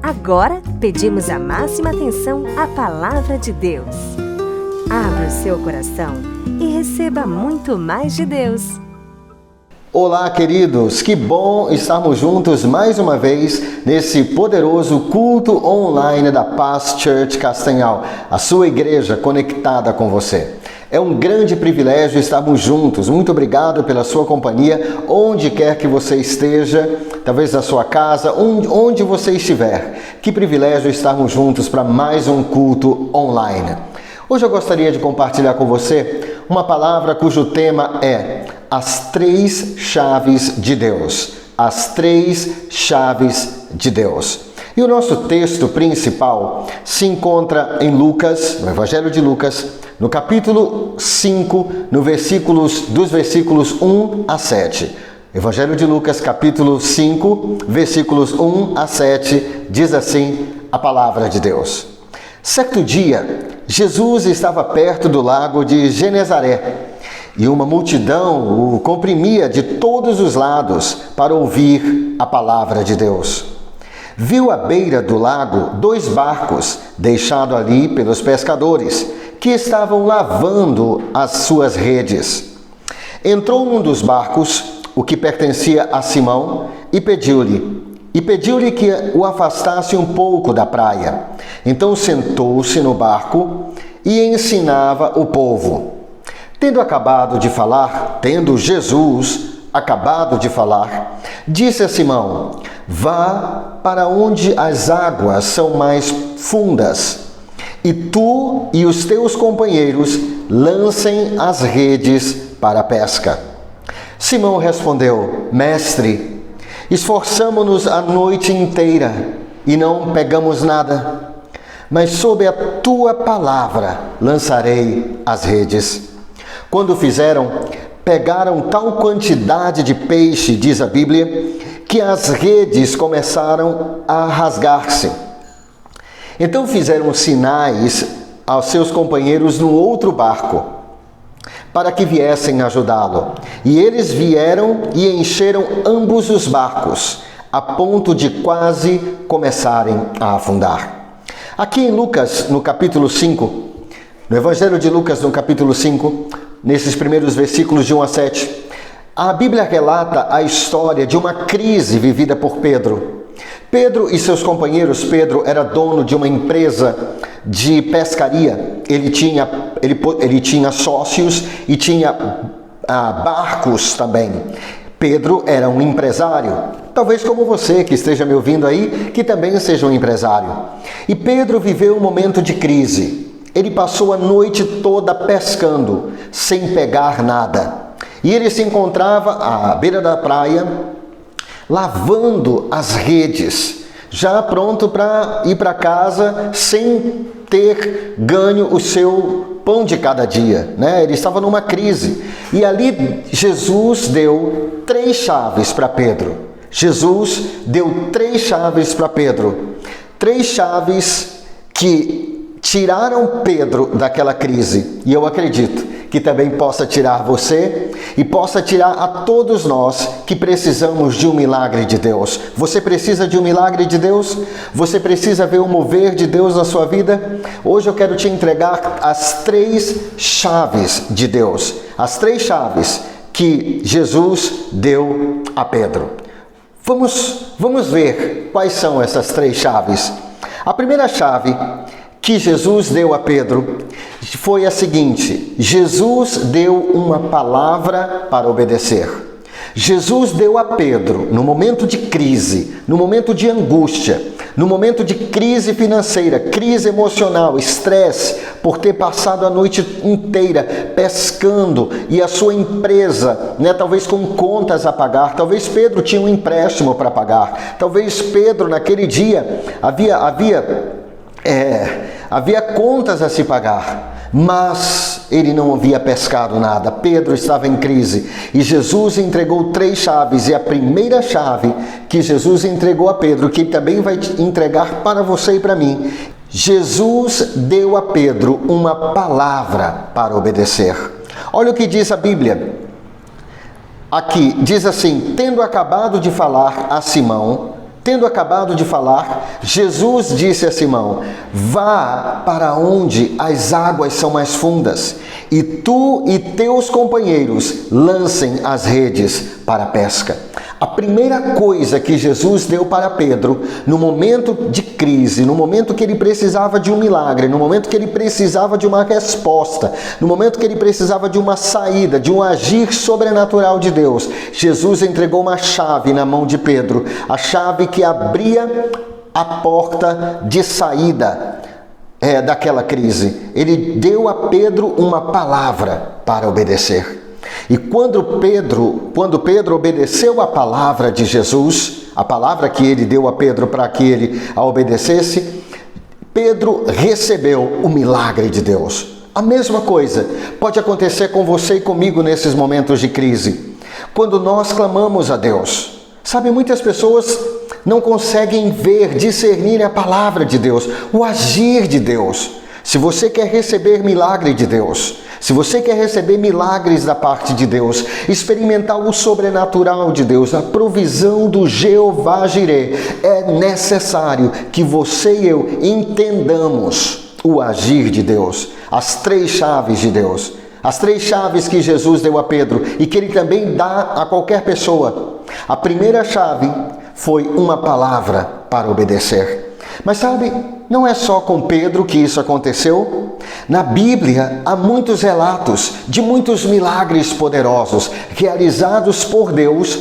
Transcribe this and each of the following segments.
Agora, pedimos a máxima atenção à Palavra de Deus. Abra o seu coração e receba muito mais de Deus. Olá, queridos! Que bom estarmos juntos mais uma vez nesse poderoso culto online da Paz Church Castanhal, a sua igreja conectada com você. É um grande privilégio estarmos juntos. Muito obrigado pela sua companhia, onde quer que você esteja, talvez na sua casa, onde você estiver. Que privilégio estarmos juntos para mais um culto online. Hoje eu gostaria de compartilhar com você uma palavra cujo tema é as 3 chaves de Deus. As 3 chaves de Deus. E o nosso texto principal se encontra em Lucas, no Evangelho de Lucas, no capítulo 5, dos versículos 1 a 7. Evangelho de Lucas, capítulo 5, versículos 1 a 7, diz assim a palavra de Deus. Certo dia, Jesus estava perto do lago de Genezaré e uma multidão o comprimia de todos os lados para ouvir a palavra de Deus. Viu à beira do lago 2 barcos deixados ali pelos pescadores, que estavam lavando as suas redes. Entrou num dos barcos, o que pertencia a Simão, e pediu-lhe que o afastasse um pouco da praia. Então sentou-se no barco e ensinava o povo. Tendo Jesus acabado de falar, disse a Simão: vá para onde as águas são mais fundas, e tu e os teus companheiros lancem as redes para a pesca. Simão respondeu: Mestre, esforçamo-nos a noite inteira e não pegamos nada, mas sob a tua palavra lançarei as redes. Quando fizeram, pegaram tal quantidade de peixe, diz a Bíblia, que as redes começaram a rasgar-se. Então fizeram sinais aos seus companheiros no outro barco, para que viessem ajudá-lo. E eles vieram e encheram ambos os barcos, a ponto de quase começarem a afundar. Aqui em Lucas, no capítulo 5, no Evangelho de Lucas, no capítulo 5, nesses primeiros versículos de 1 a 7, a Bíblia relata a história de uma crise vivida por Pedro. Pedro e seus companheiros, Pedro era dono de uma empresa de pescaria. Ele tinha sócios e tinha barcos também. Pedro era um empresário, talvez como você que esteja me ouvindo aí, que também seja um empresário. E Pedro viveu um momento de crise. Ele passou a noite toda pescando, sem pegar nada. E ele se encontrava à beira da praia, lavando as redes, já pronto para ir para casa sem ter ganho o seu pão de cada dia, né? Ele estava numa crise. E ali Jesus deu 3 chaves para Pedro. Jesus deu 3 chaves para Pedro. 3 chaves que tiraram Pedro daquela crise. E eu acredito que também possa tirar você e possa tirar a todos nós que precisamos de um milagre de Deus. Você precisa de um milagre de Deus? Você precisa ver o mover de Deus na sua vida? Hoje eu quero te entregar as 3 chaves de Deus. As 3 chaves que Jesus deu a Pedro. Vamos ver quais são essas 3 chaves. A primeira chave que Jesus deu a Pedro foi a seguinte: Jesus deu uma palavra para obedecer. Jesus deu a Pedro, no momento de crise, no momento de angústia, no momento de crise financeira, crise emocional, estresse, por ter passado a noite inteira pescando e a sua empresa, talvez com contas a pagar, talvez Pedro tinha um empréstimo para pagar, talvez Pedro naquele dia havia contas a se pagar, mas ele não havia pescado nada. Pedro estava em crise e Jesus entregou 3 chaves, e a primeira chave que Jesus entregou a Pedro, que também vai entregar para você e para mim, Jesus deu a Pedro uma palavra para obedecer. Olha o que diz a Bíblia. Aqui diz assim: tendo acabado de falar a Simão, Tendo acabado de falar, Jesus disse a Simão: vá para onde as águas são mais fundas, e tu e teus companheiros lancem as redes para a pesca. A primeira coisa que Jesus deu para Pedro, no momento de crise, no momento que ele precisava de um milagre, no momento que ele precisava de uma resposta, no momento que ele precisava de uma saída, de um agir sobrenatural de Deus, Jesus entregou uma chave na mão de Pedro, a chave que abria a porta de saída daquela crise. Ele deu a Pedro uma palavra para obedecer. E quando Pedro obedeceu a palavra de Jesus, a palavra que ele deu a Pedro para que ele a obedecesse, Pedro recebeu o milagre de Deus. A mesma coisa pode acontecer com você e comigo nesses momentos de crise. Quando nós clamamos a Deus, sabe, muitas pessoas não conseguem ver, discernir a palavra de Deus, o agir de Deus. Se você quer receber milagre de Deus, se você quer receber milagres da parte de Deus, experimentar o sobrenatural de Deus, a provisão do Jeová Jireh, é necessário que você e eu entendamos o agir de Deus, as 3 chaves de Deus, as 3 chaves que Jesus deu a Pedro e que ele também dá a qualquer pessoa. A primeira chave foi uma palavra para obedecer. Mas sabe, não é só com Pedro que isso aconteceu. Na Bíblia há muitos relatos de muitos milagres poderosos realizados por Deus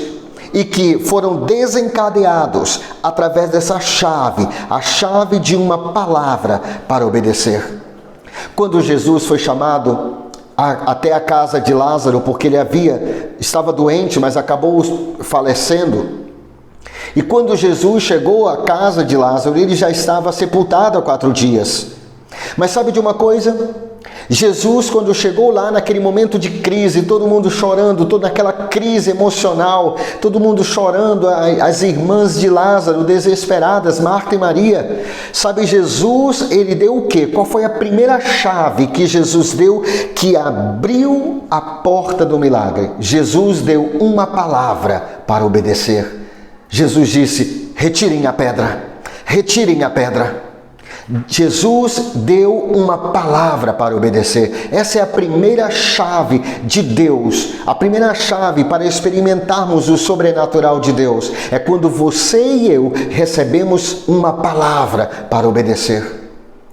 e que foram desencadeados através dessa chave, a chave de uma palavra para obedecer. Quando Jesus foi chamado até a casa de Lázaro, porque ele estava doente, mas acabou falecendo. E quando Jesus chegou à casa de Lázaro, ele já estava sepultado há 4 dias. Mas sabe de uma coisa? Jesus, quando chegou lá naquele momento de crise, todo mundo chorando, toda aquela crise emocional, todo mundo chorando, as irmãs de Lázaro desesperadas, Marta e Maria. Sabe, Jesus, ele deu o quê? Qual foi a primeira chave que Jesus deu que abriu a porta do milagre? Jesus deu uma palavra para obedecer. Jesus disse: retirem a pedra, retirem a pedra. Jesus deu uma palavra para obedecer. Essa é a primeira chave de Deus, a primeira chave para experimentarmos o sobrenatural de Deus. É quando você e eu recebemos uma palavra para obedecer.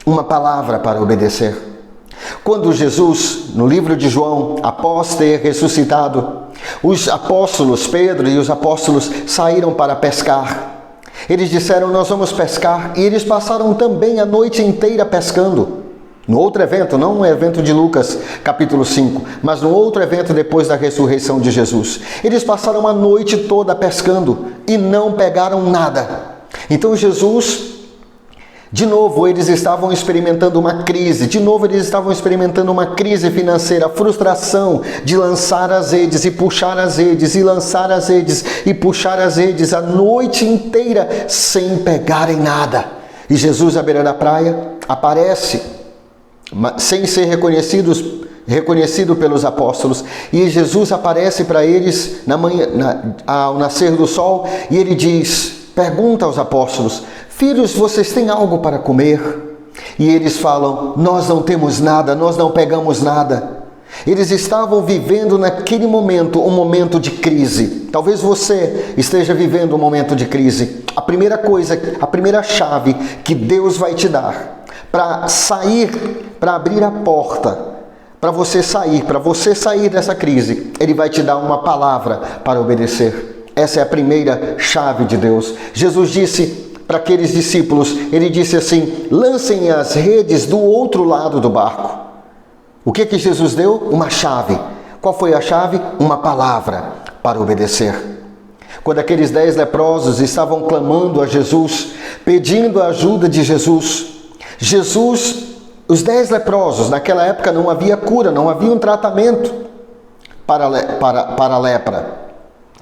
Uma palavra para obedecer. Quando Jesus, no livro de João, após ter ressuscitado, os apóstolos, Pedro e os apóstolos, saíram para pescar. Eles disseram: nós vamos pescar. E eles passaram também a noite inteira pescando. No outro evento, não no evento de Lucas, capítulo 5, mas no outro evento depois da ressurreição de Jesus. Eles passaram a noite toda pescando e não pegaram nada. Então Jesus... De novo, eles estavam experimentando uma crise. De novo, eles estavam experimentando uma crise financeira, a frustração de lançar as redes e puxar as redes, e lançar as redes e puxar as redes a noite inteira sem pegarem nada. E Jesus, à beira da praia, aparece, sem ser reconhecido pelos apóstolos. E Jesus aparece para eles ao nascer do sol, e ele pergunta aos apóstolos: filhos, vocês têm algo para comer? E eles falam: nós não temos nada, nós não pegamos nada. Eles estavam vivendo naquele momento um momento de crise. Talvez você esteja vivendo um momento de crise. A primeira coisa, a primeira chave que Deus vai te dar para sair, para abrir a porta, para você sair dessa crise, Ele vai te dar uma palavra para obedecer. Essa é a primeira chave de Deus. Jesus disse para aqueles discípulos, ele disse assim: lancem as redes do outro lado do barco. O que Jesus deu? Uma chave. Qual foi a chave? Uma palavra para obedecer. Quando aqueles 10 leprosos estavam clamando a Jesus, pedindo a ajuda de Jesus, os 10 leprosos, naquela época não havia cura, não havia um tratamento para a lepra.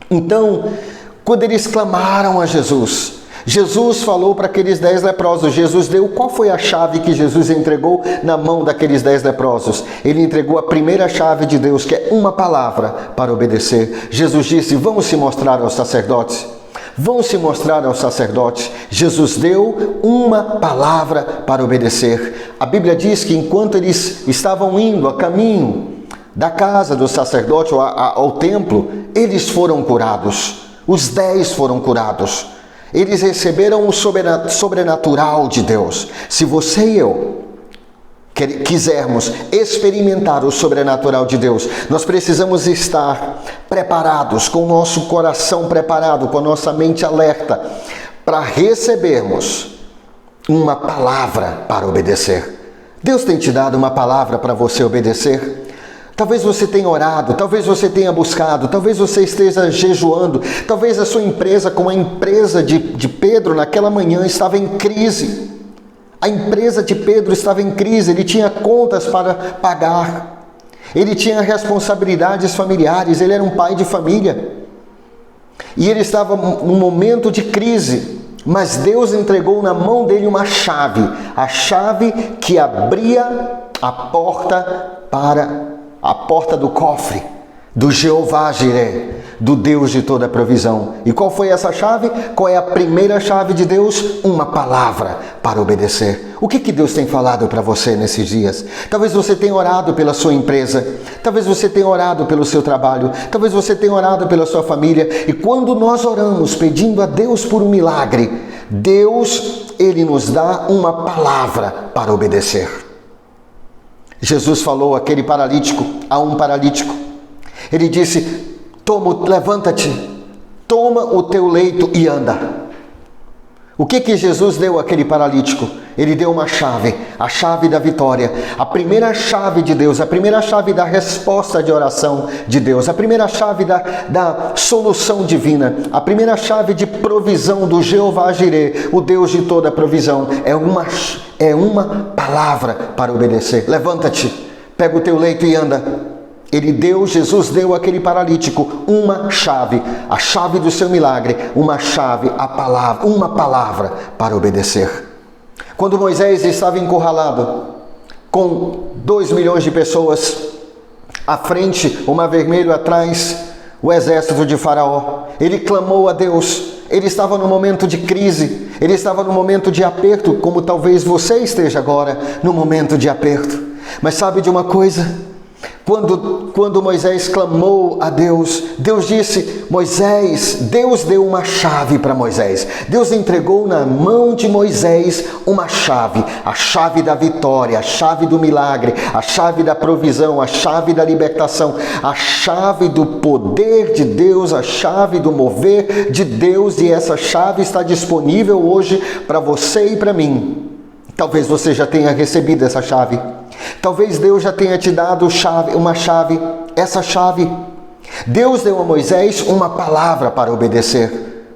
Então, quando eles clamaram a Jesus, Jesus falou para aqueles 10 leprosos. Jesus deu, qual foi a chave que Jesus entregou na mão daqueles 10 leprosos? Ele entregou a primeira chave de Deus, que é uma palavra para obedecer. Jesus disse: vamos se mostrar aos sacerdotes. vão se mostrar aos sacerdotes. Jesus deu uma palavra para obedecer. A Bíblia diz que enquanto eles estavam indo a caminho da casa do sacerdote ao templo, eles foram curados. Os 10 foram curados. Eles receberam o sobrenatural de Deus. Se você e eu quisermos experimentar o sobrenatural de Deus, nós precisamos estar preparados, com o nosso coração preparado, com a nossa mente alerta, para recebermos uma palavra para obedecer. Deus tem te dado uma palavra para você obedecer? Talvez você tenha orado, talvez você tenha buscado, talvez você esteja jejuando, talvez a sua empresa, como a empresa de Pedro naquela manhã, estava em crise. A empresa de Pedro estava em crise, ele tinha contas para pagar, ele tinha responsabilidades familiares, ele era um pai de família. E ele estava num momento de crise, mas Deus entregou na mão dele uma chave, a chave que abria a porta do cofre, do Jeová Jireh, do Deus de toda provisão. E qual foi essa chave? Qual é a primeira chave de Deus? Uma palavra para obedecer. O que Deus tem falado para você nesses dias? Talvez você tenha orado pela sua empresa, talvez você tenha orado pelo seu trabalho, talvez você tenha orado pela sua família. E quando nós oramos pedindo a Deus por um milagre, Deus, Ele nos dá uma palavra para obedecer. Jesus falou a um paralítico. Ele disse: levanta-te, toma o teu leito e anda. O que Jesus deu àquele paralítico? Ele deu uma chave, a chave da vitória, a primeira chave de Deus, a primeira chave da resposta de oração de Deus, a primeira chave da solução divina, a primeira chave de provisão do Jeová Jireh, o Deus de toda provisão. É uma palavra para obedecer. Levanta-te, pega o teu leito e anda. Jesus deu àquele paralítico uma chave, a chave do seu milagre, uma chave, uma palavra para obedecer. Quando Moisés estava encurralado, com 2 milhões de pessoas, à frente o mar vermelho, atrás o exército de Faraó, ele clamou a Deus. Ele estava num momento de crise, ele estava num momento de aperto, como talvez você esteja agora, num momento de aperto. Mas sabe de uma coisa? Quando Moisés clamou a Deus, Deus disse: Deus deu uma chave para Moisés. Deus entregou na mão de Moisés uma chave, a chave da vitória, a chave do milagre, a chave da provisão, a chave da libertação, a chave do poder de Deus, a chave do mover de Deus. E essa chave está disponível hoje para você e para mim. Talvez você já tenha recebido essa chave. Talvez Deus já tenha te dado uma chave. Essa chave, Deus deu a Moisés uma palavra para obedecer.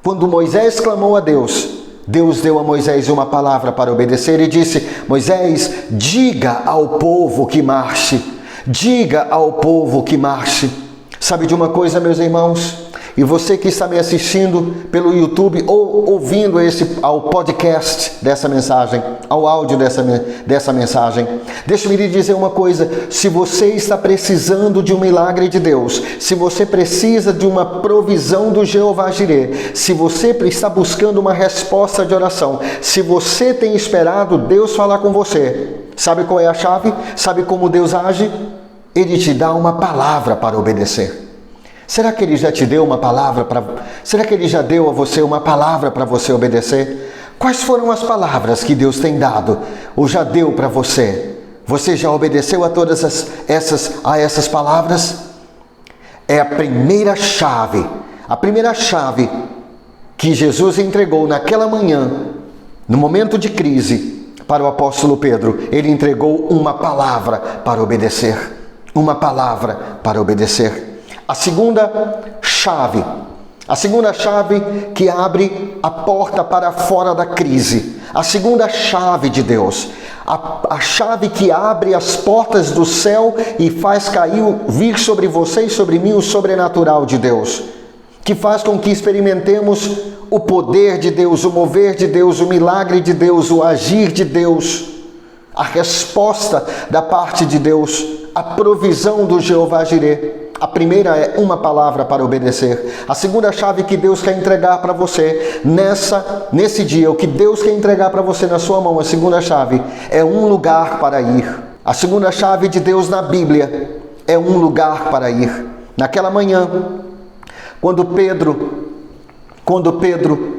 Quando Moisés clamou a Deus, Deus deu a Moisés uma palavra para obedecer e disse: Moisés, diga ao povo que marche. Diga ao povo que marche. Sabe de uma coisa, meus irmãos? E você que está me assistindo pelo YouTube ou ouvindo ao podcast dessa mensagem, ao áudio dessa mensagem, deixa-me lhe dizer uma coisa: se você está precisando de um milagre de Deus, se você precisa de uma provisão do Jeová Jireh, se você está buscando uma resposta de oração, se você tem esperado Deus falar com você, sabe qual é a chave? Sabe como Deus age? Ele te dá uma palavra para obedecer. Será que Ele já te deu uma palavra Será que Ele já deu a você uma palavra para você obedecer? Quais foram as palavras que Deus tem dado ou já deu para você? Você já obedeceu a todas essas palavras? É a primeira chave que Jesus entregou naquela manhã, no momento de crise, para o apóstolo Pedro. Ele entregou uma palavra para obedecer. Uma palavra para obedecer. A segunda chave que abre a porta para fora da crise, a segunda chave de Deus, a chave que abre as portas do céu e faz vir sobre você e sobre mim o sobrenatural de Deus, que faz com que experimentemos o poder de Deus, o mover de Deus, o milagre de Deus, o agir de Deus, a resposta da parte de Deus, a provisão do Jeová Jireh. A primeira é uma palavra para obedecer. A segunda chave que Deus quer entregar para você nesse dia, o que Deus quer entregar para você na sua mão, a segunda chave é um lugar para ir. A segunda chave de Deus na Bíblia é um lugar para ir. Naquela manhã, quando Pedro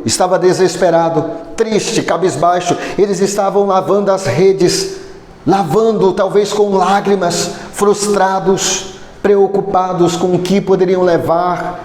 estava desesperado, triste, cabisbaixo, eles estavam lavando as redes, lavando talvez com lágrimas, frustrados, preocupados com o que poderiam levar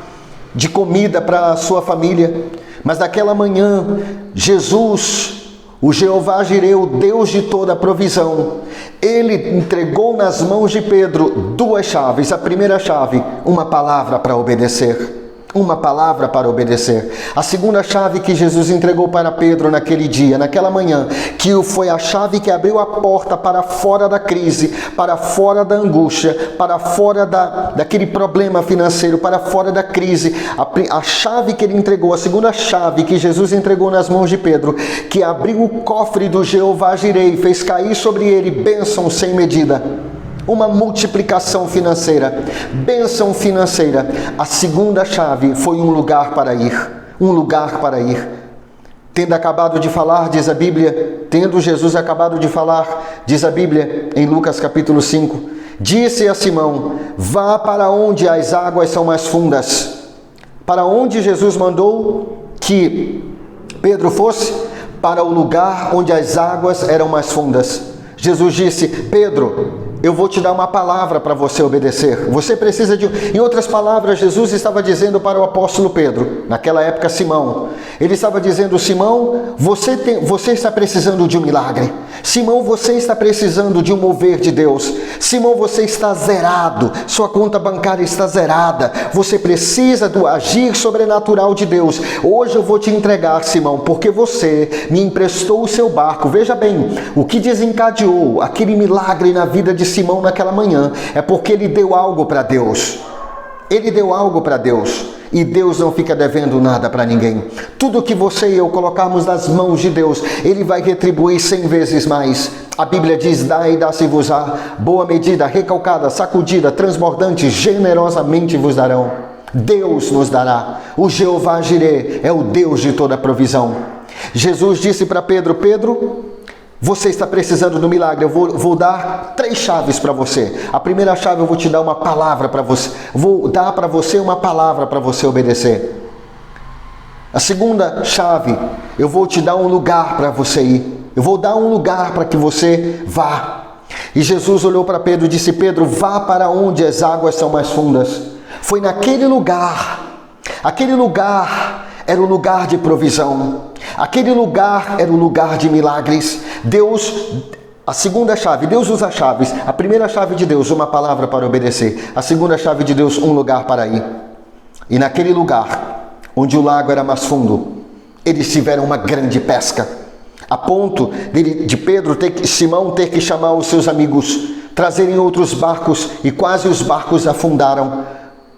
de comida para a sua família. Mas naquela manhã, Jesus, o Jeová Jireh, o Deus de toda a provisão, ele entregou nas mãos de Pedro duas chaves. A primeira chave, uma palavra para obedecer. Uma palavra para obedecer. A segunda chave que Jesus entregou para Pedro naquele dia, naquela manhã, que foi a chave que abriu a porta para fora da crise, para fora da angústia, para fora daquele problema financeiro, para fora da crise. A chave que ele entregou, a segunda chave que Jesus entregou nas mãos de Pedro, que abriu o cofre do Jeová Jireh e fez cair sobre ele bênção sem medida. Uma multiplicação financeira, bênção financeira. A segunda chave foi um lugar para ir, um lugar para ir. Tendo acabado de falar, diz a Bíblia, tendo Jesus acabado de falar, diz a Bíblia em Lucas capítulo 5, disse a Simão, vá para onde as águas são mais fundas. Para onde Jesus mandou que Pedro fosse? Para o lugar onde as águas eram mais fundas. Jesus disse, Pedro, eu vou te dar uma palavra para você obedecer. Você precisa de... Em outras palavras, Jesus estava dizendo para o apóstolo Pedro, naquela época Simão, ele estava dizendo, Simão, você está precisando de um milagre. Simão, você está precisando de um mover de Deus. Simão, você está zerado, sua conta bancária está zerada. Você precisa do agir sobrenatural de Deus. Hoje eu vou te entregar, Simão, porque você me emprestou o seu barco. Veja bem, o que desencadeou aquele milagre na vida de Simão naquela manhã é porque ele deu algo para Deus. Ele deu algo para Deus. E Deus não fica devendo nada para ninguém. Tudo que você e eu colocarmos nas mãos de Deus, Ele vai retribuir 100 vezes mais. A Bíblia diz, dá e dá-se-vos-á, boa medida, recalcada, sacudida, transbordante, generosamente vos darão. Deus nos dará. O Jeová Jireh é o Deus de toda a provisão. Jesus disse para Pedro, Pedro, você está precisando do milagre, eu vou dar 3 chaves para você. A primeira chave eu vou te dar uma palavra para você. Vou dar para você uma palavra para você obedecer. A segunda chave, eu vou te dar um lugar para você ir. Eu vou dar um lugar para que você vá. E Jesus olhou para Pedro e disse, Pedro, vá para onde as águas são mais fundas. Foi naquele lugar. Aquele lugar era o lugar de provisão. Aquele lugar era o lugar de milagres. Deus, a segunda chave, Deus usa chaves. A primeira chave de Deus, uma palavra para obedecer. A segunda chave de Deus, um lugar para ir. E naquele lugar, onde o lago era mais fundo, eles tiveram uma grande pesca. A ponto de Simão ter que chamar os seus amigos, trazerem outros barcos, e quase os barcos afundaram,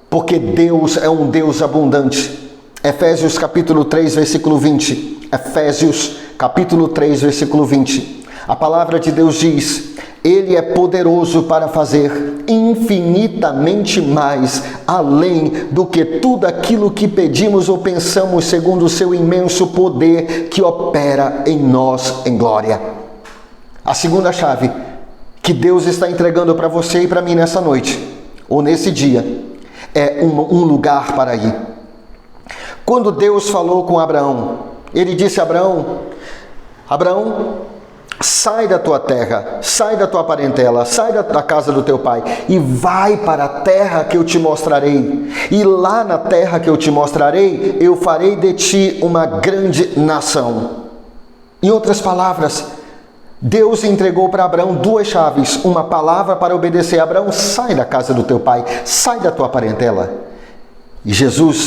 porque Deus é um Deus abundante. Efésios capítulo 3, versículo 20. Efésios capítulo 3, versículo 20. A palavra de Deus diz, Ele é poderoso para fazer infinitamente mais, além do que tudo aquilo que pedimos ou pensamos, segundo o seu imenso poder que opera em nós em glória. A segunda chave que Deus está entregando para você e para mim nessa noite, ou nesse dia, é um lugar para ir. Quando Deus falou com Abraão, Ele disse a Abraão, sai da tua terra, sai da tua parentela, sai da casa do teu pai e vai para a terra que eu te mostrarei. E lá na terra que eu te mostrarei, eu farei de ti uma grande nação. Em outras palavras, Deus entregou para Abraão 2 chaves, uma palavra para obedecer. Abraão, sai da casa do teu pai, sai da tua parentela. E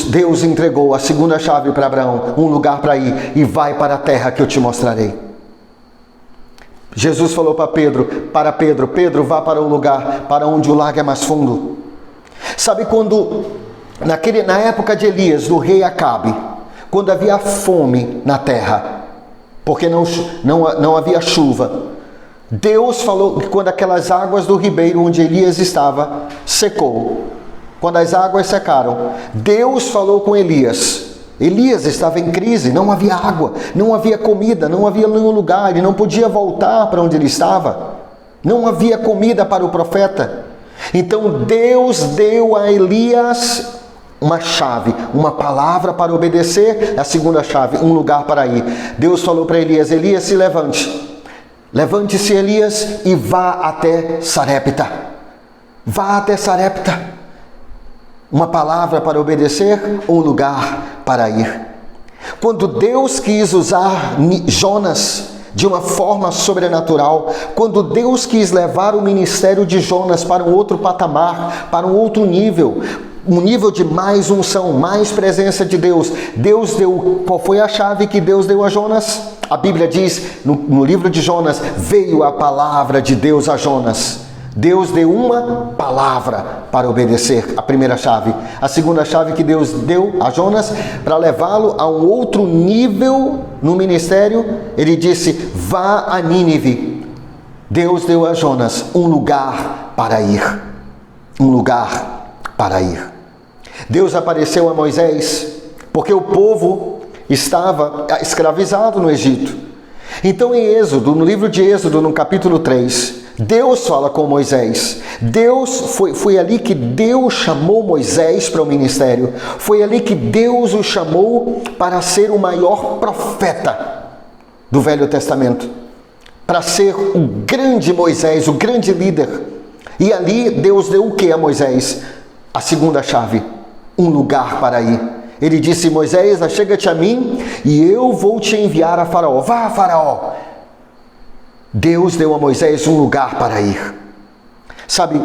Deus entregou a segunda chave para Abraão, um lugar para ir, e vai para a terra que eu te mostrarei. Jesus falou para Pedro, Pedro, vá para o lugar, para onde o lago é mais fundo. Sabe quando, na época de Elias, do rei Acabe, quando havia fome na terra, porque não havia chuva, Deus falou que quando aquelas águas do ribeiro onde Elias estava secou, quando as águas secaram, Deus falou com Elias. Elias estava em crise, não havia água, não havia comida, não havia nenhum lugar, ele não podia voltar para onde ele estava. Não havia comida para o profeta. Então Deus deu a Elias uma chave, uma palavra para obedecer, a segunda chave, um lugar para ir. Deus falou para Elias: Elias, se levante. Levante-se, Elias, e vá até Sarepta. Vá até Sarepta. Uma palavra para obedecer, um lugar para ir. Quando Deus quis usar Jonas de uma forma sobrenatural, quando Deus quis levar o ministério de Jonas para um outro patamar, para um outro nível, um nível de mais unção, mais presença de Deus, Deus deu, qual foi a chave que Deus deu a Jonas? A Bíblia diz, no livro de Jonas, veio a palavra de Deus a Jonas. Deus deu uma palavra para obedecer, a primeira chave. A segunda chave que Deus deu a Jonas, para levá-lo a um outro nível no ministério, ele disse: vá a Nínive. Deus deu a Jonas um lugar para ir. Um lugar para ir. Deus apareceu a Moisés, porque o povo estava escravizado no Egito. Então em Êxodo, no livro de Êxodo, no capítulo 3, Deus fala com Moisés. Foi ali que Deus chamou Moisés para o ministério. Foi ali que Deus o chamou para ser o maior profeta do Velho Testamento. Para ser o grande Moisés, o grande líder. E ali Deus deu o que a Moisés? A segunda chave, um lugar para ir. Ele disse: Moisés, achega-te a mim e eu vou te enviar a Faraó. Vá a Faraó. Deus deu a Moisés um lugar para ir. Sabe,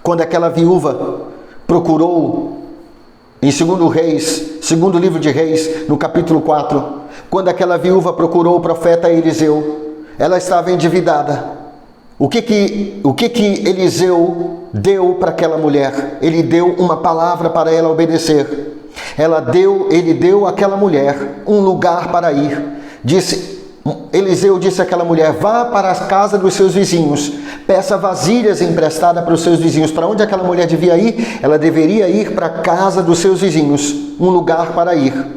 quando aquela viúva procurou, em segundo livro de Reis, no capítulo 4, quando aquela viúva procurou o profeta Eliseu, ela estava endividada. O que Eliseu deu para aquela mulher? Ele deu uma palavra para ela obedecer. Ele deu àquela mulher um lugar para ir. Eliseu disse àquela mulher: vá para a casa dos seus vizinhos, peça vasilhas emprestadas para os seus vizinhos. Para onde aquela mulher devia ir? Ela deveria ir para a casa dos seus vizinhos, um lugar para ir.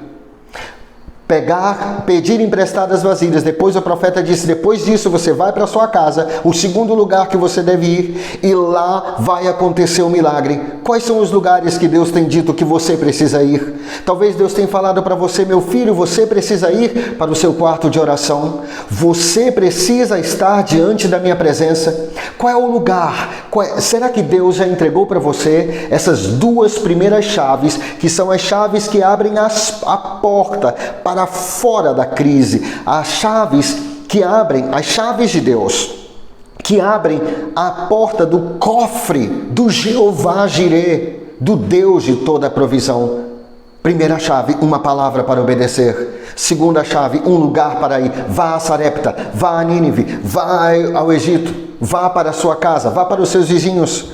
Pedir emprestadas vasilhas. Depois o profeta disse: depois disso você vai para a sua casa, o segundo lugar que você deve ir, e lá vai acontecer um milagre. Quais são os lugares que Deus tem dito que você precisa ir? Talvez Deus tenha falado para você: meu filho, você precisa ir para o seu quarto de oração. Você precisa estar diante da minha presença. Qual é o lugar? Será que Deus já entregou para você essas duas primeiras chaves, que são as chaves que abrem a porta para fora da crise, as chaves de Deus, que abrem a porta do cofre do Jeová Jirê, do Deus de toda a provisão. Primeira chave, uma palavra para obedecer. Segunda chave, um lugar para ir. Vá a Sarepta, vá a Nínive, vá ao Egito, vá para a sua casa, vá para os seus vizinhos,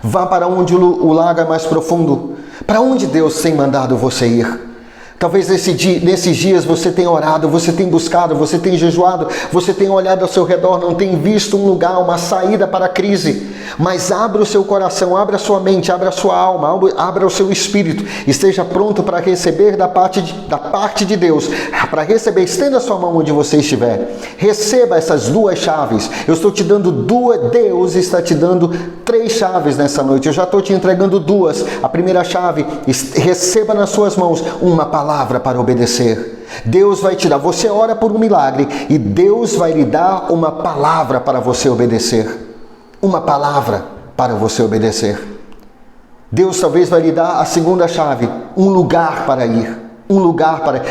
vá para onde o lago é mais profundo. Para onde Deus tem mandado você ir? Talvez nesses dias você tenha orado, você tenha buscado, você tenha jejuado, você tenha olhado ao seu redor, não tenha visto um lugar, uma saída para a crise. Mas abra o seu coração, abra a sua mente, abra a sua alma, abra o seu espírito. Esteja pronto para receber da parte de Deus. Para receber, estenda a sua mão onde você estiver. Receba essas duas chaves. Eu estou te dando duas, Deus está te dando 3 chaves nessa noite. Eu já estou te entregando 2. A primeira chave, receba nas suas mãos uma palavra para obedecer. Deus vai te dar, você ora por um milagre e Deus vai lhe dar uma palavra para você obedecer. Uma palavra para você obedecer. Deus talvez vai lhe dar a segunda chave, um lugar para ir. Um lugar para...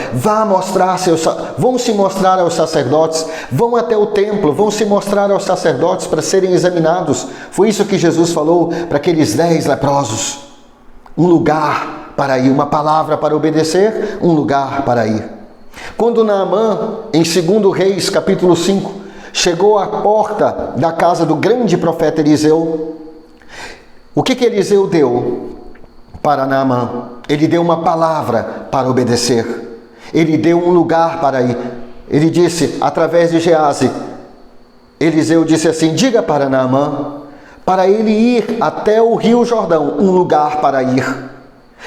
Vão se mostrar aos sacerdotes, vão até o templo, vão se mostrar aos sacerdotes para serem examinados. Foi isso que Jesus falou para aqueles 10 leprosos. Um lugar para ir, uma palavra para obedecer, um lugar para ir. Quando Naamã, em 2 Reis, capítulo 5, chegou à porta da casa do grande profeta Eliseu, o que Eliseu deu para Naamã? Ele deu uma palavra para obedecer. Ele deu um lugar para ir. Ele disse, através de Geazi, Eliseu disse assim: diga para Naamã, para ele ir até o Rio Jordão, um lugar para ir.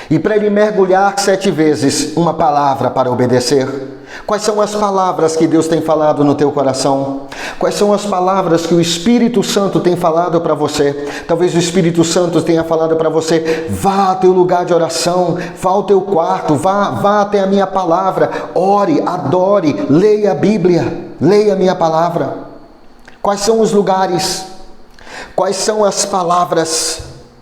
E para ele mergulhar 7 vezes, uma palavra para obedecer. Quais são as palavras que Deus tem falado no teu coração? Quais são as palavras que o Espírito Santo tem falado para você? Talvez o Espírito Santo tenha falado para você: vá ao teu lugar de oração, vá ao teu quarto, vá até a minha palavra, ore, adore, leia a Bíblia, leia a minha palavra. Quais são os lugares? Quais são as palavras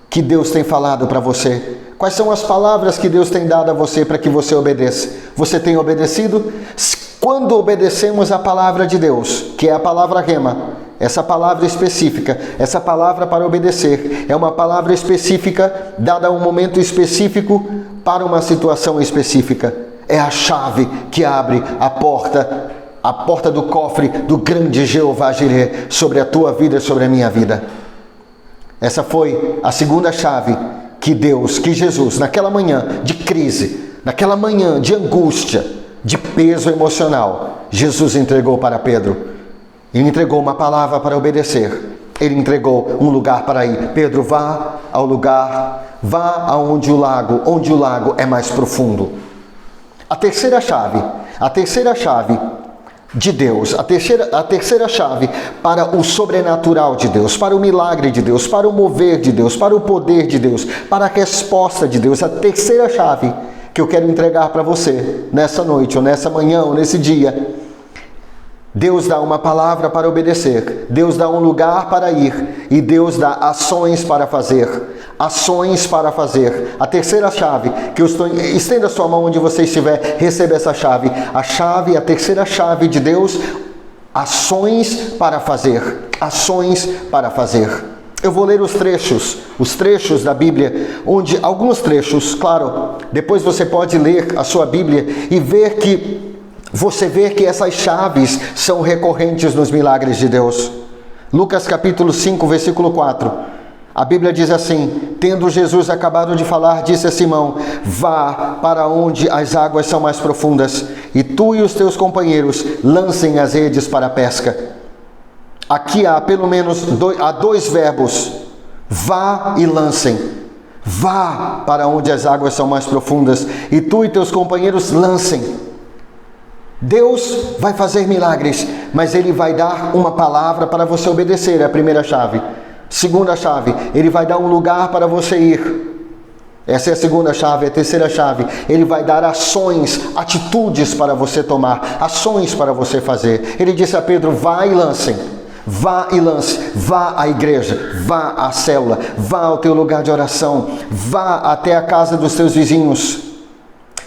que Deus tem falado para você? Quais são as palavras que Deus tem dado a você para que você obedeça? Você tem obedecido? Quando obedecemos a palavra de Deus, que é a palavra rema, essa palavra específica, essa palavra para obedecer, é uma palavra específica dada a um momento específico para uma situação específica. É a chave que abre a porta do cofre do grande Jeová Jireh sobre a tua vida e sobre a minha vida. Essa foi a segunda chave que Jesus, naquela manhã de crise, naquela manhã de angústia, de peso emocional, Jesus entregou para Pedro. Ele entregou uma palavra para obedecer. Ele entregou um lugar para ir. Pedro, vá ao lugar, vá aonde o lago é mais profundo. A terceira chave de Deus, a terceira chave para o sobrenatural de Deus, para o milagre de Deus, para o mover de Deus, para o poder de Deus, para a resposta de Deus. A terceira chave que eu quero entregar para você nessa noite, ou nessa manhã, ou nesse dia. Deus dá uma palavra para obedecer, Deus dá um lugar para ir e Deus dá ações para fazer. Ações para fazer. A terceira chave que eu estou... Estenda a sua mão onde você estiver, receba essa chave. A terceira chave de Deus, ações para fazer. Ações para fazer. Eu vou ler os trechos da Bíblia, onde alguns trechos, claro, depois você pode ler a sua Bíblia e ver que você vê que essas chaves são recorrentes nos milagres de Deus. Lucas capítulo 5, versículo 4. A Bíblia diz assim: tendo Jesus acabado de falar, disse a Simão: vá para onde as águas são mais profundas, e tu e os teus companheiros lancem as redes para a pesca. Aqui há pelo menos dois verbos: vá e lancem. Vá para onde as águas são mais profundas, e tu e teus companheiros lancem. Deus vai fazer milagres, mas Ele vai dar uma palavra para você obedecer, é a primeira chave. Segunda chave, Ele vai dar um lugar para você ir. Essa é a segunda chave. A terceira chave, Ele vai dar ações, atitudes para você tomar, ações para você fazer. Ele disse a Pedro: vá e lancem. Vá e lance, vá à igreja, vá à célula, vá ao teu lugar de oração, vá até a casa dos teus vizinhos.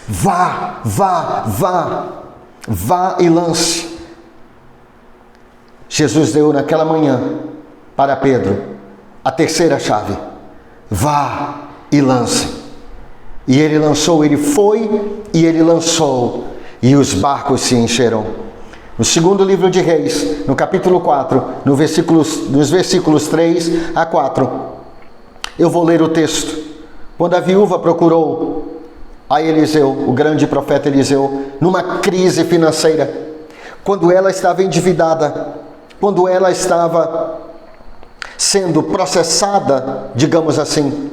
Vá e lance. Jesus deu naquela manhã para Pedro a terceira chave: vá e lance. E ele lançou, ele foi e ele lançou, e os barcos se encheram. No segundo livro de Reis, no capítulo 4, nos versículos 3 a 4, eu vou ler o texto. Quando a viúva procurou a Eliseu, o grande profeta Eliseu, numa crise financeira, quando ela estava endividada, quando ela estava sendo processada, digamos assim.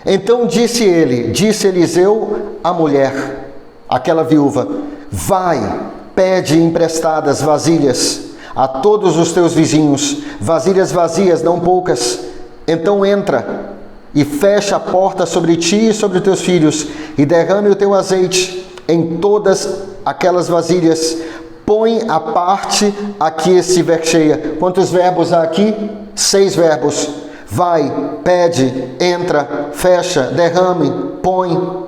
Então disse Eliseu à mulher, aquela viúva: vai, pede emprestadas vasilhas a todos os teus vizinhos, vasilhas vazias, não poucas. Então entra e fecha a porta sobre ti e sobre teus filhos, e derrame o teu azeite em todas aquelas vasilhas. Põe à parte aqui esse cheia. Quantos verbos há aqui? 6 verbos. Vai, pede, entra, fecha, derrame, põe.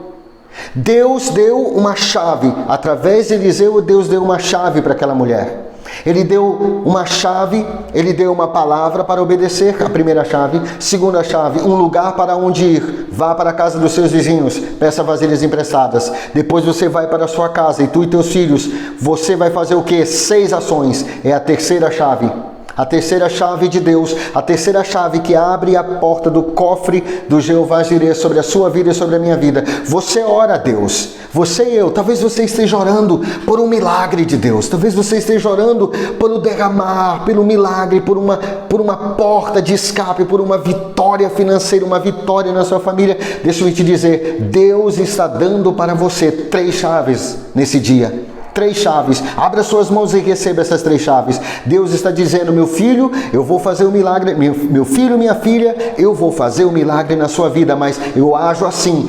Deus deu uma chave. Através de Eliseu, Deus deu uma chave para aquela mulher. Ele deu uma chave, ele deu uma palavra para obedecer, a primeira chave. Segunda chave, um lugar para onde ir. Vá para a casa dos seus vizinhos, peça vasilhas emprestadas. Depois você vai para a sua casa, e tu e teus filhos, você vai fazer o quê? 6 ações, é a terceira chave. A terceira chave de Deus, a terceira chave que abre a porta do cofre do Jeová Jireh sobre a sua vida e sobre a minha vida. Você ora a Deus, você e eu, talvez você esteja orando por um milagre de Deus, talvez você esteja orando por um derramar, pelo milagre, por uma porta de escape, por uma vitória financeira, uma vitória na sua família. Deixa eu te dizer, Deus está dando para você 3 chaves nesse dia. 3 chaves. Abra suas mãos e receba essas 3 chaves. Deus está dizendo: meu filho, eu vou fazer um milagre. Meu filho, minha filha, eu vou fazer um milagre na sua vida, mas eu ajo assim.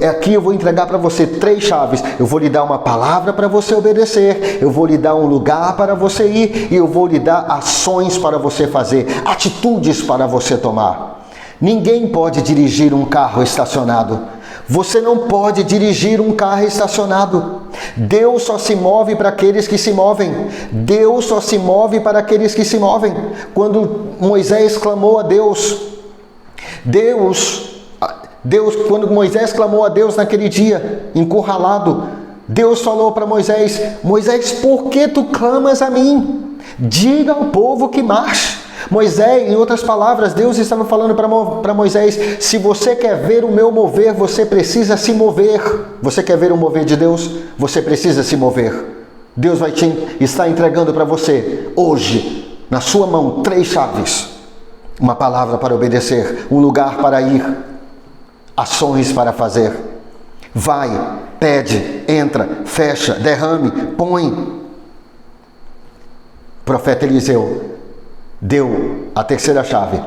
Aqui eu vou entregar para você 3 chaves. Eu vou lhe dar uma palavra para você obedecer. Eu vou lhe dar um lugar para você ir. E eu vou lhe dar ações para você fazer. Atitudes para você tomar. Ninguém pode dirigir um carro estacionado. Você não pode dirigir um carro estacionado. Deus só se move para aqueles que se movem. Deus só se move para aqueles que se movem. Quando Moisés clamou a Deus, quando Moisés clamou a Deus naquele dia, encurralado, Deus falou para Moisés: Moisés, por que tu clamas a mim? Diga ao povo que marche. Moisés, em outras palavras, Deus estava falando para Moisés: se você quer ver o meu mover, você precisa se mover. Você quer ver o mover de Deus? Você precisa se mover. Deus vai estar entregando para você, hoje, na sua mão, 3 chaves. Uma palavra para obedecer, um lugar para ir, ações para fazer. Vai, pede, entra, fecha, derrame, põe. O profeta Eliseu deu a terceira chave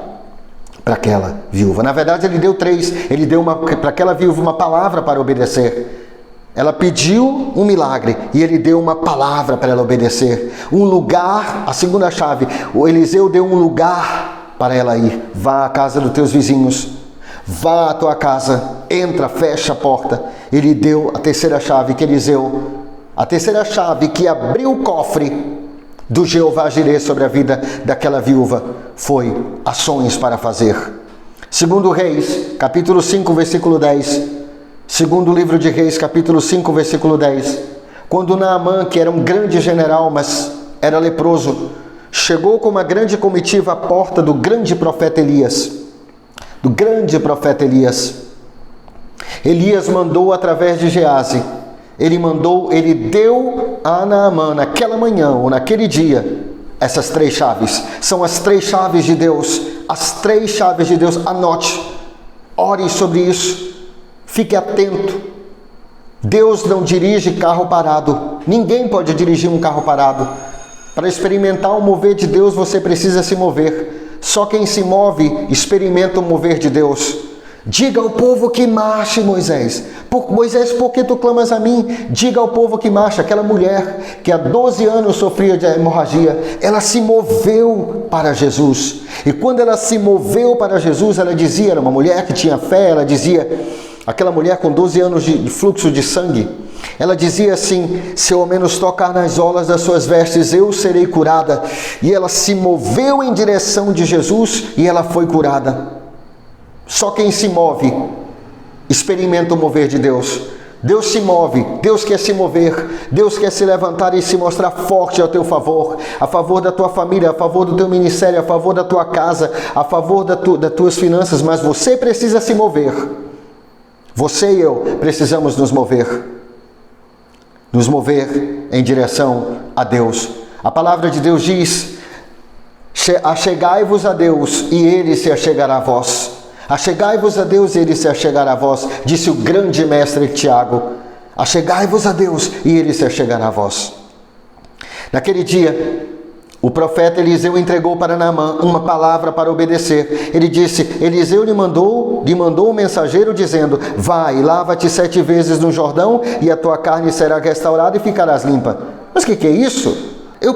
para aquela viúva. Na verdade, ele deu 3. Ele deu para aquela viúva uma palavra para obedecer. Ela pediu um milagre e ele deu uma palavra para ela obedecer. Um lugar, a segunda chave, o Eliseu deu um lugar para ela ir. Vá à casa dos teus vizinhos. Vá à tua casa, entra, fecha a porta. Ele deu a terceira chave que Eliseu, a terceira chave que abriu o cofre do Jeová Jireh sobre a vida daquela viúva, foi ações para fazer. Segundo Reis, capítulo 5, versículo 10. Segundo livro de Reis, capítulo 5, versículo 10. Quando Naamã, que era um grande general, mas era leproso, chegou com uma grande comitiva à porta do grande profeta Elias. Elias mandou através de Geazi. Ele deu a Naamã naquela manhã ou naquele dia essas 3 chaves. São as 3 chaves de Deus. As 3 chaves de Deus. Anote. Ore sobre isso. Fique atento. Deus não dirige carro parado. Ninguém pode dirigir um carro parado. Para experimentar o mover de Deus, você precisa se mover. Só quem se move experimenta o mover de Deus. Diga ao povo que marche, Moisés. Moisés, por que tu clamas a mim? Diga ao povo que marche. Aquela mulher que há 12 anos sofria de hemorragia, ela se moveu para Jesus. E quando ela se moveu para Jesus, ela dizia, era uma mulher que tinha fé, ela dizia, aquela mulher com 12 anos de fluxo de sangue, ela dizia assim: se eu ao menos tocar nas orlas das suas vestes, eu serei curada. E ela se moveu em direção de Jesus e ela foi curada. Só quem se move experimenta o mover de Deus. Deus se move, Deus quer se mover, Deus quer se levantar e se mostrar forte ao teu favor, a favor da tua família, a favor do teu ministério, a favor da tua casa, a favor das tuas finanças, mas você precisa se mover. Você e eu precisamos nos mover em direção a Deus. A palavra de Deus diz: achegai-vos a Deus e Ele se achegará a vós. Achegai-vos a Deus e Ele se achegará a vós, disse o grande mestre Tiago. Achegai-vos a Deus e Ele se achegará a vós. Naquele dia, o profeta Eliseu entregou para Naamã uma palavra para obedecer. Ele disse, Eliseu lhe mandou um mensageiro dizendo: vai, lava-te 7 vezes no Jordão e a tua carne será restaurada e ficarás limpa. Mas o que é isso? Eu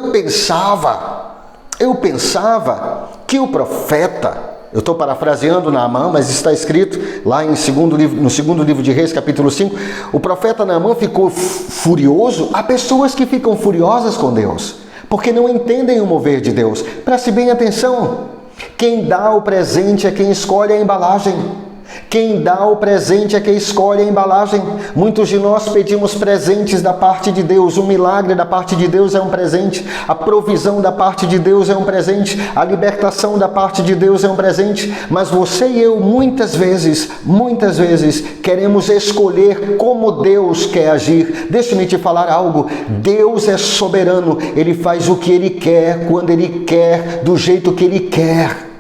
pensava que o profeta... Eu estou parafraseando Naamã, mas está escrito lá no segundo livro de Reis, capítulo 5. O profeta Naamã ficou furioso. Há pessoas que ficam furiosas com Deus, porque não entendem o mover de Deus. Preste bem atenção. Quem dá o presente é quem escolhe a embalagem. Quem dá o presente é quem escolhe a embalagem. Muitos de nós pedimos presentes da parte de Deus. O milagre da parte de Deus é um presente. A provisão da parte de Deus é um presente. A libertação da parte de Deus é um presente. Mas você e eu, muitas vezes, queremos escolher como Deus quer agir. Deixa-me te falar algo. Deus é soberano. Ele faz o que Ele quer, quando Ele quer, do jeito que Ele quer.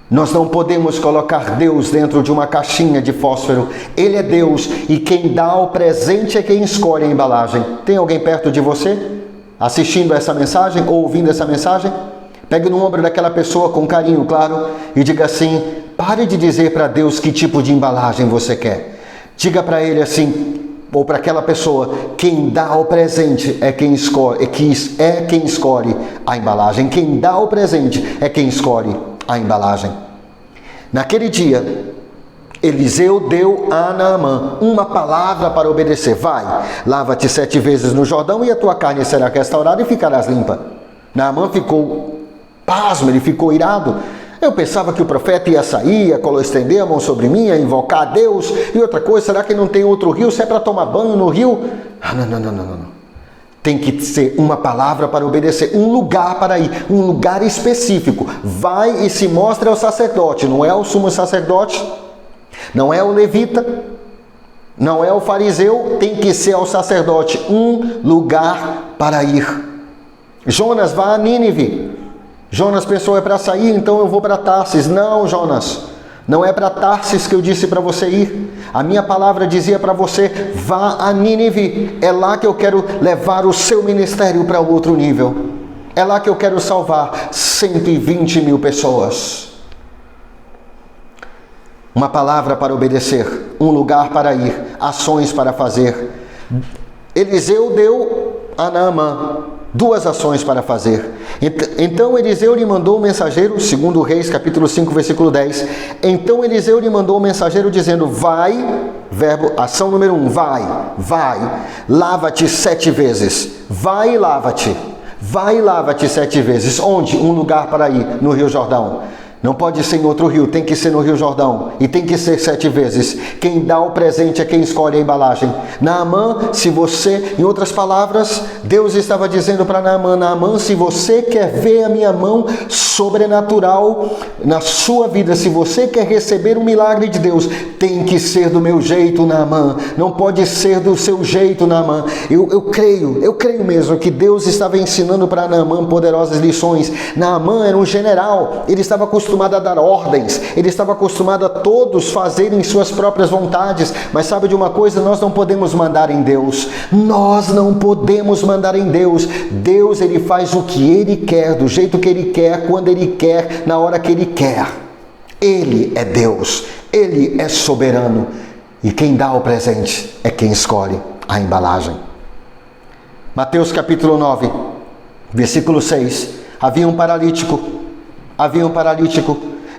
Nós não podemos colocar Deus dentro de uma caixinha de fósforo. Ele é Deus e quem dá o presente é quem escolhe a embalagem. Tem alguém perto de você assistindo essa mensagem ou ouvindo essa mensagem? Pegue no ombro daquela pessoa com carinho, claro, e diga assim: pare de dizer para Deus que tipo de embalagem você quer. Diga para Ele assim, ou para aquela pessoa: quem dá o presente é quem escolhe, quem escolhe a embalagem. Quem dá o presente é quem escolhe a embalagem. Naquele dia, Eliseu deu a Naamã uma palavra para obedecer: vai, lava-te 7 vezes no Jordão e a tua carne será restaurada e ficarás limpa. Naamã ficou pasmo, ele ficou irado. Eu pensava que o profeta ia sair, ia estender a mão sobre mim, ia invocar a Deus. E outra coisa, será que não tem outro rio? Se é para tomar banho no rio? Não. Tem que ser uma palavra para obedecer, um lugar para ir, um lugar específico. Vai e se mostra ao sacerdote, não é o sumo sacerdote, não é o levita, não é o fariseu, tem que ser ao sacerdote, um lugar para ir. Jonas, vá a Nínive. Jonas pensou: é para sair, então eu vou para Tarsis. Não, Jonas, não é para Tarsis que eu disse para você ir. A minha palavra dizia para você: vá a Nínive. É lá que eu quero levar o seu ministério para outro nível. É lá que eu quero salvar 120 mil pessoas. Uma palavra para obedecer, um lugar para ir, ações para fazer. Eliseu deu a Naamã 2 ações para fazer. Então Eliseu lhe mandou o mensageiro, segundo Reis, capítulo 5, versículo 10. Então Eliseu lhe mandou o mensageiro dizendo: vai, verbo, ação número 1, vai, lava-te 7 vezes. Vai e lava-te 7 vezes. Onde? Um lugar para ir, no Rio Jordão. Não pode ser em outro rio, tem que ser no Rio Jordão. E tem que ser 7 vezes. Quem dá o presente é quem escolhe a embalagem. Naamã, se você, em outras palavras, Deus estava dizendo para Naamã: Naamã, se você quer ver a minha mão sobrenatural na sua vida, se você quer receber um milagre de Deus, tem que ser do meu jeito, Naamã. Não pode ser do seu jeito, Naamã. Eu creio mesmo que Deus estava ensinando para Naamã poderosas lições. Naamã era um general, ele estava acostumado a dar ordens, ele estava acostumado a todos fazerem suas próprias vontades. Mas sabe de uma coisa? Nós não podemos mandar em Deus. Nós não podemos mandar em Deus. Deus, ele faz o que ele quer, do jeito que ele quer, quando ele quer, na hora que ele quer. Ele é Deus, ele é soberano. E quem dá o presente é quem escolhe a embalagem. Mateus capítulo 9, versículo 6. Havia um paralítico,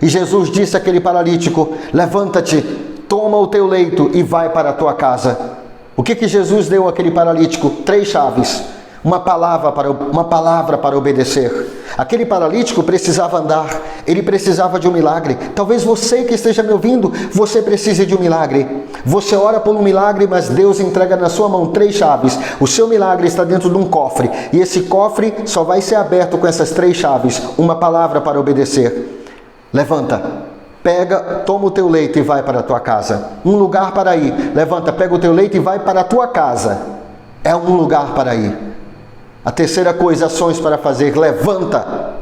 e Jesus disse àquele paralítico: levanta-te, toma o teu leito e vai para a tua casa. O que Jesus deu àquele paralítico? 3 chaves. Uma palavra para obedecer. Aquele paralítico precisava andar, ele precisava de um milagre. Talvez você que esteja me ouvindo, você precise de um milagre. Você ora por um milagre, mas Deus entrega na sua mão 3 chaves. O seu milagre está dentro de um cofre, e esse cofre só vai ser aberto com essas 3 chaves. Uma palavra para obedecer. Levanta, pega, toma o teu leito e vai para a tua casa. Um lugar para ir. Levanta, pega o teu leito e vai para a tua casa. É um lugar para ir. A terceira coisa, ações para fazer: levanta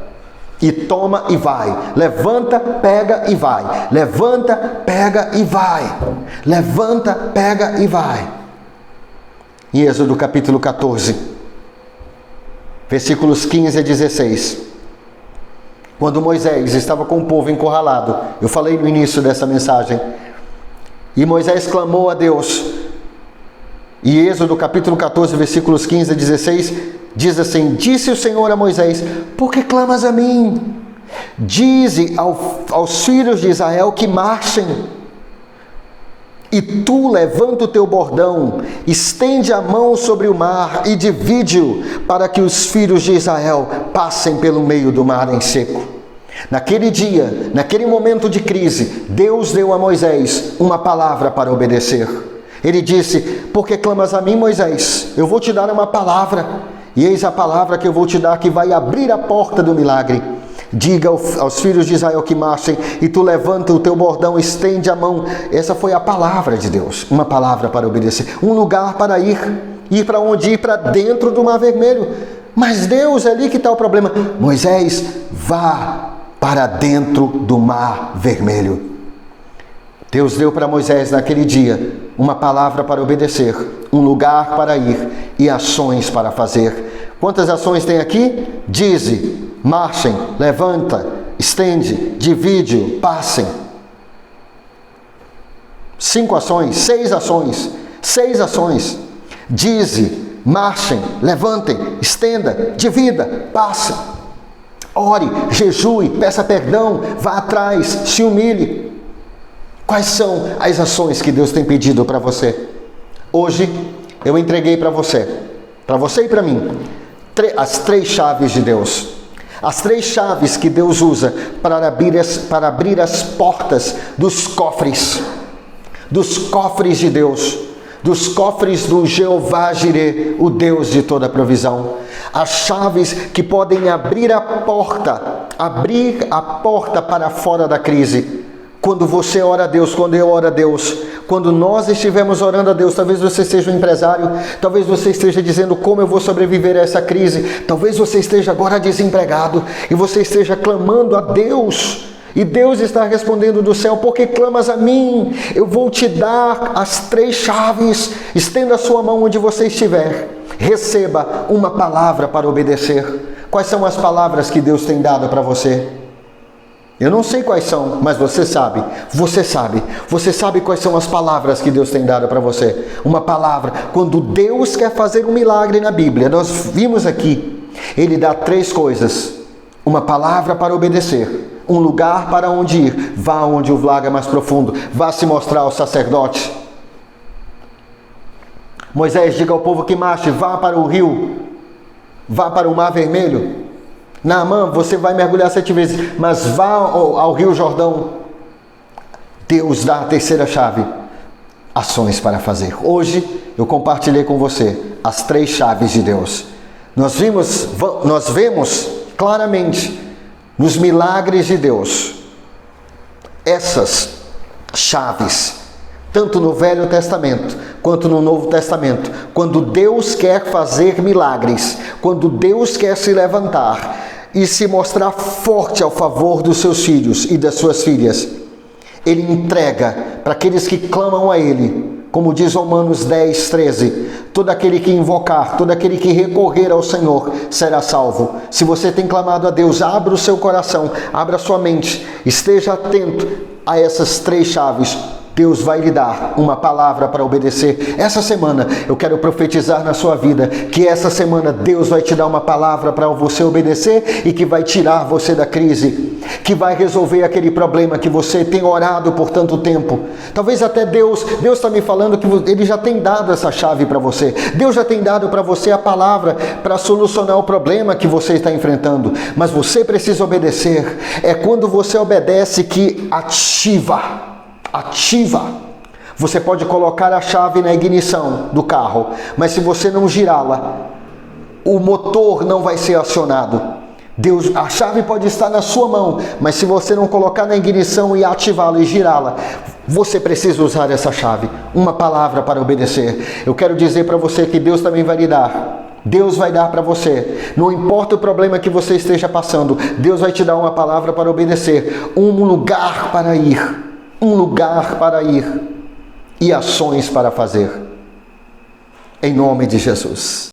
e toma e vai. Levanta, pega e vai. Levanta, pega e vai. Levanta, pega e vai. Em Êxodo capítulo 14, versículos 15 a 16. Quando Moisés estava com o povo encurralado, eu falei no início dessa mensagem, e Moisés clamou a Deus. E Êxodo capítulo 14, versículos 15 a 16, diz assim: disse o Senhor a Moisés: por que clamas a mim? Dize aos filhos de Israel que marchem. E tu levanta o teu bordão, estende a mão sobre o mar e divide-o, para que os filhos de Israel passem pelo meio do mar em seco. Naquele dia, naquele momento de crise, Deus deu a Moisés uma palavra para obedecer. Ele disse: por que clamas a mim, Moisés? Eu vou te dar uma palavra, e eis a palavra que eu vou te dar, que vai abrir a porta do milagre. Diga aos filhos de Israel que marchem, e tu levanta o teu bordão, estende a mão. Essa foi a palavra de Deus, uma palavra para obedecer, um lugar para ir. Ir para onde? Ir para dentro do Mar Vermelho. Mas Deus, é ali que está o problema. Moisés, vá para dentro do Mar Vermelho. Deus deu para Moisés naquele dia uma palavra para obedecer, um lugar para ir e ações para fazer. Quantas ações tem aqui? Dize, marchem, levanta, estende, divide, passem. 5 ações, 6 ações, 6 ações. Dize, marchem, levantem, estenda, divida, passe. Ore, jejue, peça perdão, vá atrás, se humilhe. Quais são as ações que Deus tem pedido para você? Hoje eu entreguei para você e para mim, as 3 chaves de Deus. As 3 chaves que Deus usa para abrir as portas dos cofres de Deus. Dos cofres do Jeová Jireh, o Deus de toda provisão. As chaves que podem abrir a porta para fora da crise. Quando você ora a Deus, quando eu oro a Deus, quando nós estivermos orando a Deus, talvez você seja um empresário, talvez você esteja dizendo: como eu vou sobreviver a essa crise? Talvez você esteja agora desempregado e você esteja clamando a Deus. E Deus está respondendo do céu: por que clamas a mim? Eu vou te dar as 3 chaves. Estenda a sua mão onde você estiver. Receba uma palavra para obedecer. Quais são as palavras que Deus tem dado para você? Eu não sei quais são, mas você sabe. Você sabe quais são as palavras que Deus tem dado para você. Uma palavra, quando Deus quer fazer um milagre na Bíblia, nós vimos aqui, Ele dá 3 coisas. Uma palavra para obedecer, um lugar para onde ir, vá onde o lago é mais profundo, vá se mostrar ao sacerdote. Moisés, diga ao povo que marche, vá para o rio, vá para o Mar Vermelho. Naamã, você vai mergulhar 7 vezes, mas vá ao Rio Jordão. Deus dá a 3ª chave, ações para fazer. Hoje eu compartilhei com você as 3 chaves de Deus. Nós vemos claramente nos milagres de Deus essas chaves, tanto no Velho Testamento quanto no Novo Testamento. Quando Deus quer fazer milagres, quando Deus quer se levantar e se mostrar forte ao favor dos seus filhos e das suas filhas, Ele entrega para aqueles que clamam a Ele, como diz Romanos 10:13, todo aquele que invocar, todo aquele que recorrer ao Senhor será salvo. Se você tem clamado a Deus, abra o seu coração, abra a sua mente, esteja atento a essas 3 chaves. Deus vai lhe dar uma palavra para obedecer. Essa semana eu quero profetizar na sua vida que essa semana Deus vai te dar uma palavra para você obedecer e que vai tirar você da crise, que vai resolver aquele problema que você tem orado por tanto tempo. Talvez até Deus está me falando que Ele já tem dado essa chave para você. Deus já tem dado para você a palavra para solucionar o problema que você está enfrentando. Mas você precisa obedecer. É quando você obedece que ativa. Você pode colocar a chave na ignição do carro, mas se você não girá-la, o motor não vai ser acionado. A chave pode estar na sua mão, mas se você não colocar na ignição e ativá-la e girá-la, você precisa usar essa chave, uma palavra para obedecer. Eu quero dizer para você que Deus também vai lhe dar. Deus vai dar para você, não importa o problema que você esteja passando, Deus vai te dar uma palavra para obedecer, um lugar para ir e ações para fazer. Em nome de Jesus.